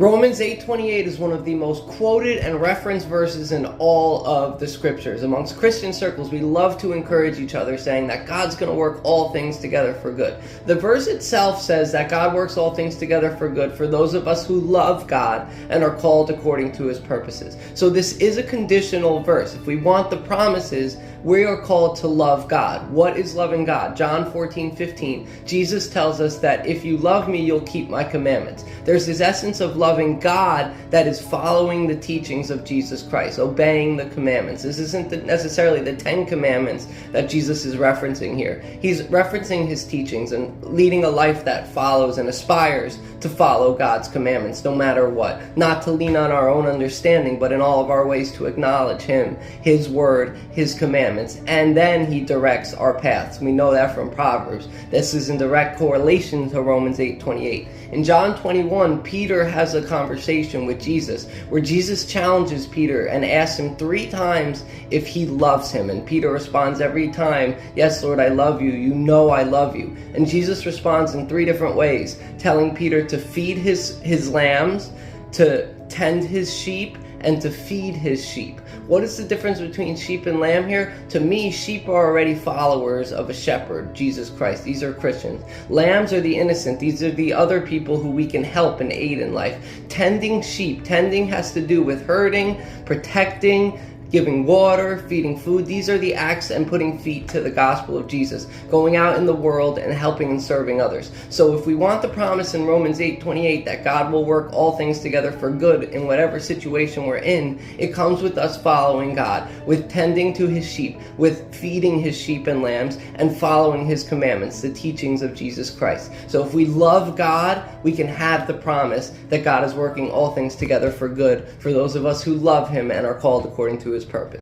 Romans 8:28 is one of the most quoted and referenced verses in all of the scriptures. Amongst Christian circles, we love to encourage each other, saying that God's going to work all things together for good. The verse itself says that God works all things together for good for those of us who love God and are called according to his purposes. So this is a conditional verse. If we want the promises, we are called to love God. What is loving God? John 14:15. Jesus tells us that if you love me, you'll keep my commandments. There's this essence of loving God that is following the teachings of Jesus Christ, obeying the commandments. This isn't necessarily the 10 commandments that Jesus is referencing here. He's referencing his teachings and leading a life that follows and aspires to follow God's commandments no matter what. Not to lean on our own understanding, but in all of our ways to acknowledge him, his word, his commandments, and then he directs our paths. We know that from Proverbs. This is in direct correlation to Romans 8:28. In John 21, Peter has a conversation with Jesus where Jesus challenges Peter and asks him 3 times if he loves him. And Peter responds every time, "Yes, Lord, I love you. You know I love you." And Jesus responds in 3 different ways, telling Peter to feed his lambs, to tend his sheep, and to feed his sheep. What is the difference between sheep and lamb here? To me, sheep are already followers of a shepherd, Jesus Christ. These are Christians. Lambs are the innocent. These are the other people who we can help and aid in life. Tending sheep. Tending has to do with herding, protecting, giving water, feeding food. These are the acts and putting feet to the gospel of Jesus, going out in the world and helping and serving others. So if we want the promise in Romans 8:28 that God will work all things together for good in whatever situation we're in, it comes with us following God, with tending to his sheep, with feeding his sheep and lambs, and following his commandments, the teachings of Jesus Christ. So if we love God, we can have the promise that God is working all things together for good for those of us who love him and are called according to his purpose.